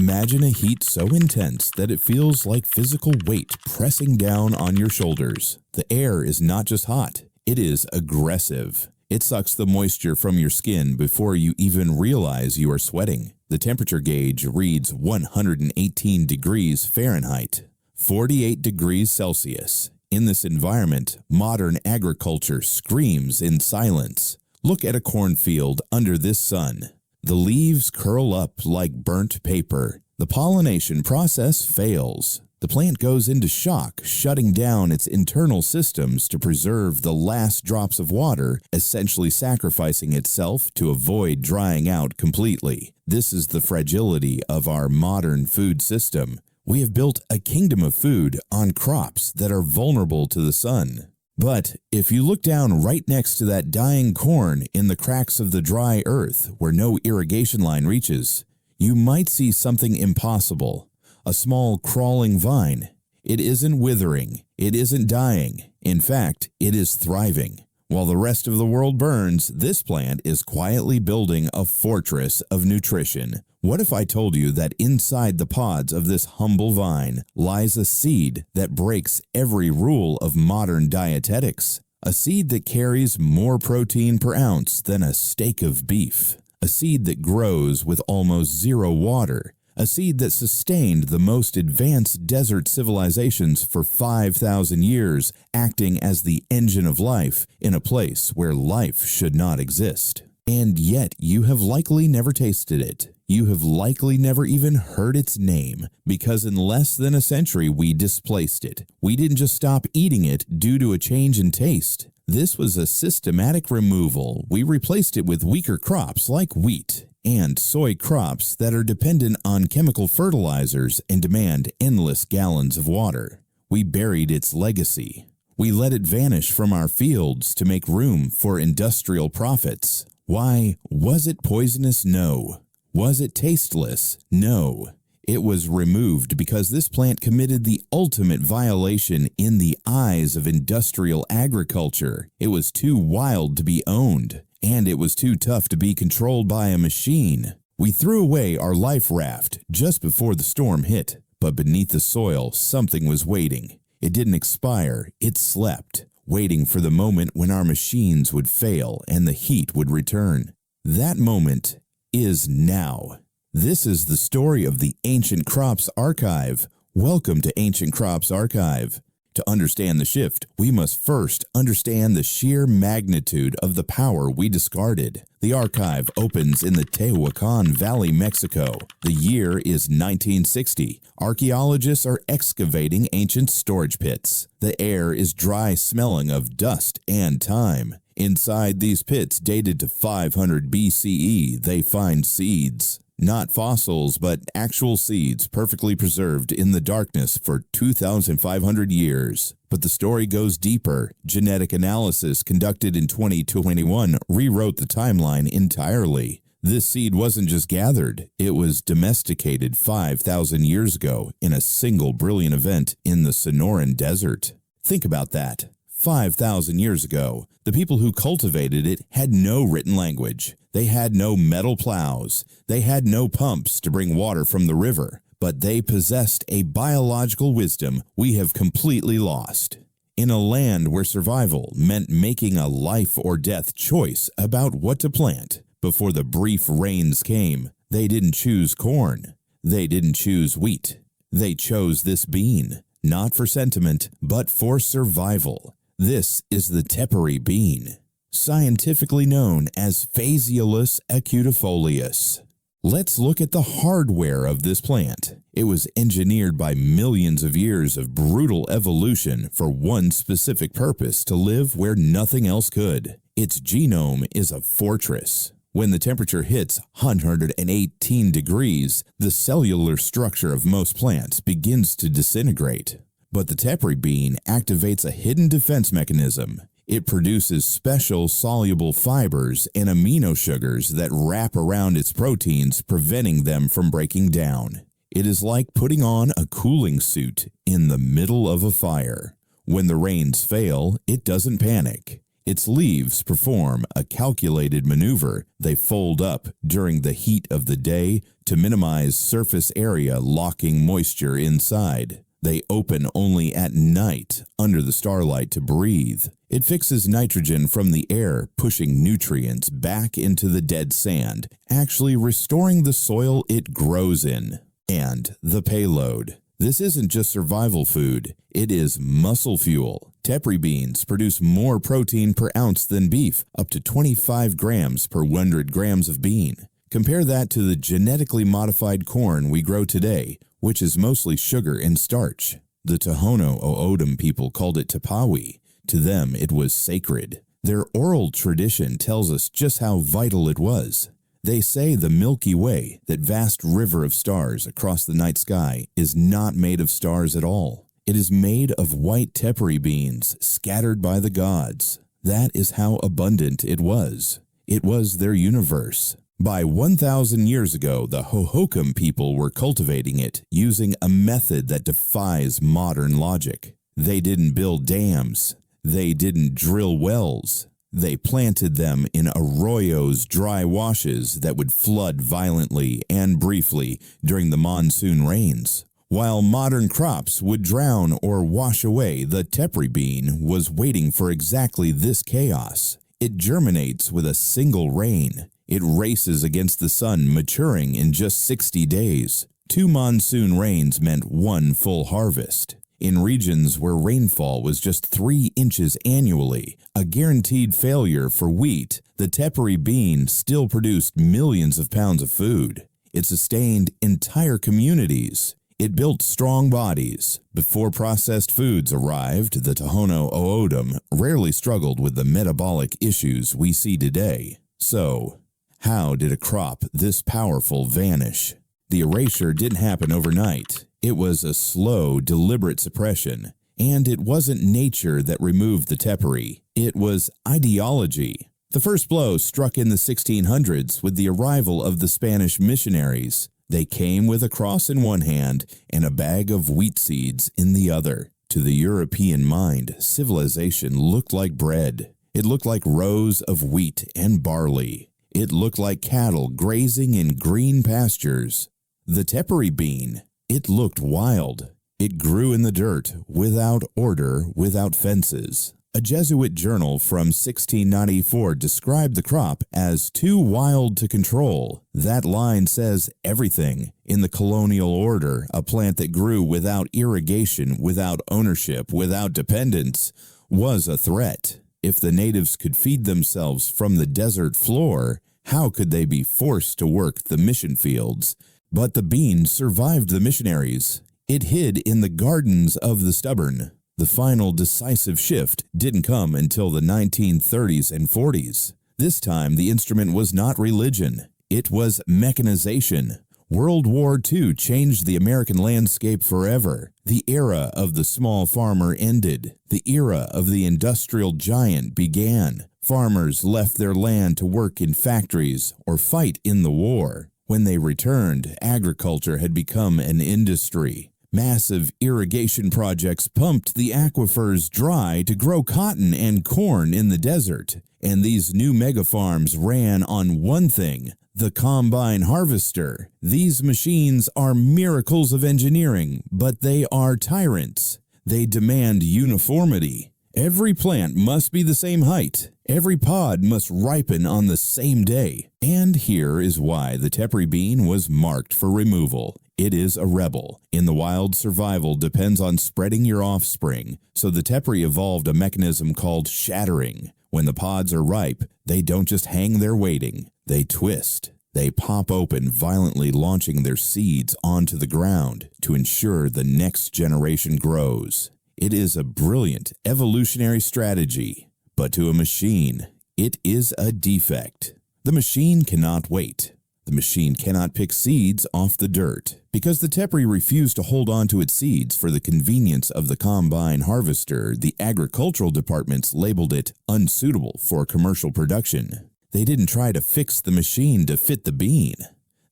Imagine a heat so intense that it feels like physical weight pressing down on your shoulders. The air is not just hot, it is aggressive. It sucks the moisture from your skin before you even realize you are sweating. The temperature gauge reads 118 degrees Fahrenheit, 48 degrees Celsius. In this environment, modern agriculture screams in silence. Look at a cornfield under this sun. The leaves curl up like burnt paper. The pollination process fails. The plant goes into shock, shutting down its internal systems to preserve the last drops of water, essentially sacrificing itself to avoid drying out completely. This is the fragility of our modern food system. We have built a kingdom of food on crops that are vulnerable to the sun. But if you look down right next to that dying corn in the cracks of the dry earth where no irrigation line reaches, you might see something impossible. A small crawling vine. It isn't withering. It isn't dying. In fact, it is thriving. While the rest of the world burns, this plant is quietly building a fortress of nutrition. What if I told you that inside the pods of this humble vine lies a seed that breaks every rule of modern dietetics? A seed that carries more protein per ounce than a steak of beef. A seed that grows with almost zero water. A seed that sustained the most advanced desert civilizations for 5,000 years, acting as the engine of life in a place where life should not exist. And yet you have likely never tasted it. You have likely never even heard its name, because in less than a century we displaced it. We didn't just stop eating it due to a change in taste. This was a systematic removal. We replaced it with weaker crops like wheat and soy crops that are dependent on chemical fertilizers and demand endless gallons of water. We buried its legacy. We let it vanish from our fields to make room for industrial profits. Why? Was it poisonous? No. Was it tasteless? No. It was removed because this plant committed the ultimate violation in the eyes of industrial agriculture. It was too wild to be owned. And it was too tough to be controlled by a machine. We threw away our life raft just before the storm hit, but beneath the soil, something was waiting. It didn't expire, it slept, waiting for the moment when our machines would fail and the heat would return. That moment is now. This is the story of the Ancient Crops Archive. Welcome to Ancient Crops Archive. To understand the shift, we must first understand the sheer magnitude of the power we discarded. The archive opens in the Tehuacan Valley, Mexico. The year is 1960. Archaeologists are excavating ancient storage pits. The air is dry, smelling of dust and time. Inside these pits, dated to 500 BCE, they find seeds. Not fossils, but actual seeds perfectly preserved in the darkness for 2,500 years. But the story goes deeper. Genetic analysis conducted in 2021 rewrote the timeline entirely. This seed wasn't just gathered, it was domesticated 5,000 years ago in a single brilliant event in the Sonoran Desert. Think about that. 5,000 years ago, the people who cultivated it had no written language. They had no metal plows. They had no pumps to bring water from the river. But they possessed a biological wisdom we have completely lost. In a land where survival meant making a life or death choice about what to plant, before the brief rains came, they didn't choose corn. They didn't choose wheat. They chose this bean, not for sentiment, but for survival. This is the Tepary bean, scientifically known as Phaseolus acutifolius. Let's look at the hardware of this plant. It was engineered by millions of years of brutal evolution for one specific purpose: to live where nothing else could. Its genome is a fortress. When the temperature hits 118 degrees, the cellular structure of most plants begins to disintegrate. But the Tepary bean activates a hidden defense mechanism. It produces special soluble fibers and amino sugars that wrap around its proteins, preventing them from breaking down. It is like putting on a cooling suit in the middle of a fire. When the rains fail, it doesn't panic. Its leaves perform a calculated maneuver. They fold up during the heat of the day to minimize surface area, locking moisture inside. They open only at night under the starlight to breathe. It fixes nitrogen from the air, pushing nutrients back into the dead sand, actually restoring the soil it grows in. And the payload. This isn't just survival food, it is muscle fuel. Tepary beans produce more protein per ounce than beef, up to 25 grams per 100 grams of bean. Compare that to the genetically modified corn we grow today, which is mostly sugar and starch. The Tohono O'odham people called it tapawi. To them, it was sacred. Their oral tradition tells us just how vital it was. They say the Milky Way, that vast river of stars across the night sky, is not made of stars at all. It is made of white tepary beans scattered by the gods. That is how abundant it was. It was their universe. By 1,000 years ago, the Hohokam people were cultivating it using a method that defies modern logic. They didn't build dams. They didn't drill wells. They planted them in arroyos, dry washes that would flood violently and briefly during the monsoon rains. While modern crops would drown or wash away, the tepary bean was waiting for exactly this chaos. It germinates with a single rain. It races against the sun, maturing in just 60 days. 2 monsoon rains meant 1 full harvest. In regions where rainfall was just 3 inches annually, a guaranteed failure for wheat, the tepary bean still produced millions of pounds of food. It sustained entire communities. It built strong bodies. Before processed foods arrived, the Tohono O'odham rarely struggled with the metabolic issues we see today. So, how did a crop this powerful vanish? The erasure didn't happen overnight. It was a slow, deliberate suppression. And it wasn't nature that removed the tepary. It was ideology. The first blow struck in the 1600s with the arrival of the Spanish missionaries. They came with a cross in one hand and a bag of wheat seeds in the other. To the European mind, civilization looked like bread. It looked like rows of wheat and barley. It looked like cattle grazing in green pastures. The tepary bean, it looked wild. It grew in the dirt, without order, without fences. A Jesuit journal from 1694 described the crop as too wild to control. That line says everything. In the colonial order, a plant that grew without irrigation, without ownership, without dependence, was a threat. If the natives could feed themselves from the desert floor, how could they be forced to work the mission fields? But the bean survived the missionaries. It hid in the gardens of the stubborn. The final decisive shift didn't come until the 1930s and 40s. This time, the instrument was not religion. It was mechanization. World War II changed the American landscape forever. The era of the small farmer ended. The era of the industrial giant began. Farmers left their land to work in factories or fight in the war. When they returned, agriculture had become an industry. Massive irrigation projects pumped the aquifers dry to grow cotton and corn in the desert. And these new megafarms ran on one thing: the combine harvester. These machines are miracles of engineering, but they are tyrants. They demand uniformity. Every plant must be the same height. Every pod must ripen on the same day. And here is why the tepary bean was marked for removal. It is a rebel. In the wild, survival depends on spreading your offspring, so the tepary evolved a mechanism called shattering. When the pods are ripe, they don't just hang there waiting. They twist. They pop open, violently launching their seeds onto the ground to ensure the next generation grows. It is a brilliant evolutionary strategy, but to a machine, it is a defect. The machine cannot wait. The machine cannot pick seeds off the dirt. Because the tepary refused to hold on to its seeds for the convenience of the combine harvester, the agricultural departments labeled it unsuitable for commercial production. They didn't try to fix the machine to fit the bean.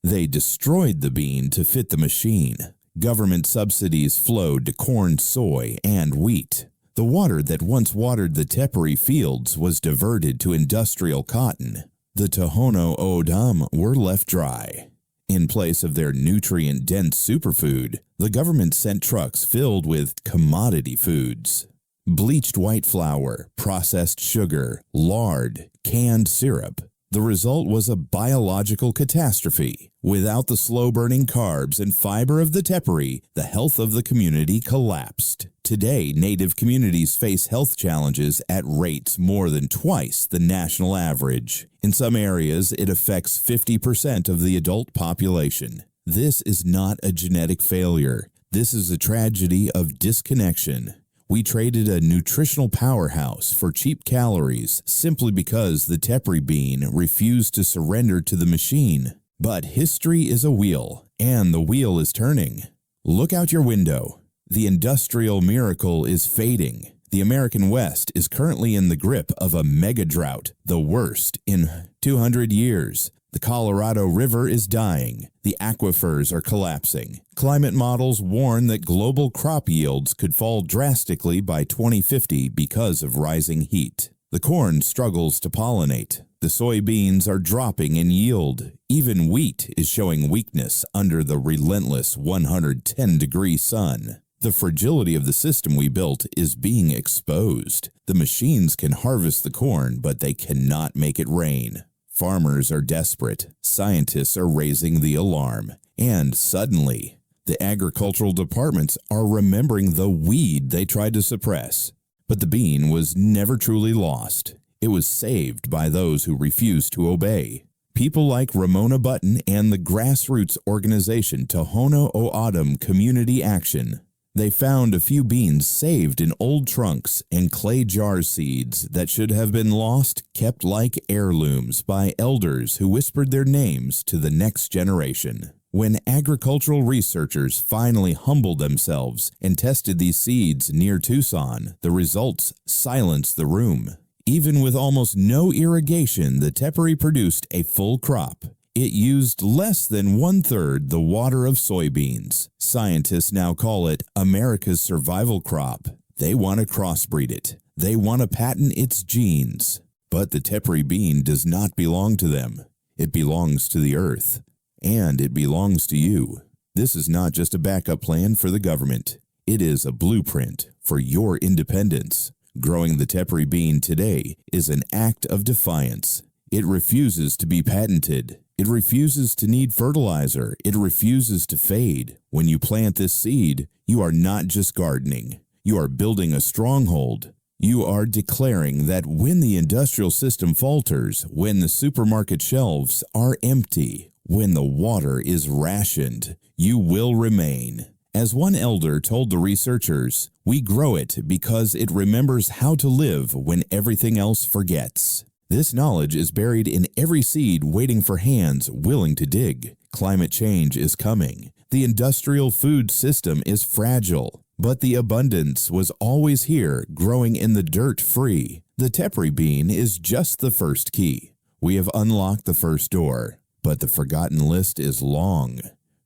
They destroyed the bean to fit the machine. Government subsidies flowed to corn, soy, and wheat. The water that once watered the Tepary fields was diverted to industrial cotton. The Tohono O'odham were left dry. In place of their nutrient-dense superfood, the government sent trucks filled with commodity foods. Bleached white flour, processed sugar, lard, canned syrup. The result was a biological catastrophe. Without the slow-burning carbs and fiber of the Tepary, the health of the community collapsed. Today, native communities face health challenges at rates more than twice the national average. In some areas, it affects 50% of the adult population. This is not a genetic failure. This is a tragedy of disconnection. We traded a nutritional powerhouse for cheap calories simply because the Tepary bean refused to surrender to the machine. But history is a wheel, and the wheel is turning. Look out your window. The industrial miracle is fading. The American West is currently in the grip of a mega drought, the worst in 200 years. The Colorado River is dying. The aquifers are collapsing. Climate models warn that global crop yields could fall drastically by 2050 because of rising heat. The corn struggles to pollinate. The soybeans are dropping in yield. Even wheat is showing weakness under the relentless 110-degree sun. The fragility of the system we built is being exposed. The machines can harvest the corn, but they cannot make it rain. Farmers are desperate. Scientists are raising the alarm. And suddenly, the agricultural departments are remembering the weed they tried to suppress. But the bean was never truly lost. It was saved by those who refused to obey. People like Ramona Button and the grassroots organization Tohono O'odham Community Action. They found a few beans saved in old trunks and clay jar seeds that should have been lost, kept like heirlooms by elders who whispered their names to the next generation. When agricultural researchers finally humbled themselves and tested these seeds near Tucson, the results silenced the room. Even with almost no irrigation, the Tepary produced a full crop. It used less than 1/3 the water of soybeans. Scientists now call it America's survival crop. They want to crossbreed it. They want to patent its genes. But the Tepary bean does not belong to them. It belongs to the earth. And it belongs to you. This is not just a backup plan for the government. It is a blueprint for your independence. Growing the Tepary bean today is an act of defiance. It refuses to be patented. It refuses to need fertilizer. It refuses to fade. When you plant this seed, you are not just gardening. You are building a stronghold. You are declaring that when the industrial system falters, when the supermarket shelves are empty, when the water is rationed, you will remain. As one elder told the researchers, we grow it because it remembers how to live when everything else forgets. This knowledge is buried in every seed waiting for hands willing to dig. Climate change is coming. The industrial food system is fragile, but the abundance was always here, growing in the dirt free. The Tepary bean is just the first key. We have unlocked the first door, but the forgotten list is long.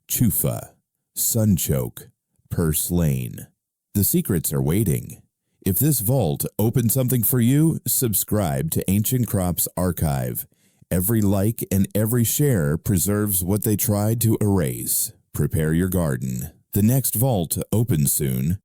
Chufa, sunchoke, purslane. The secrets are waiting. If this vault opened something for you, subscribe to Ancient Crops Archive. Every like and every share preserves what they tried to erase. Prepare your garden. The next vault opens soon.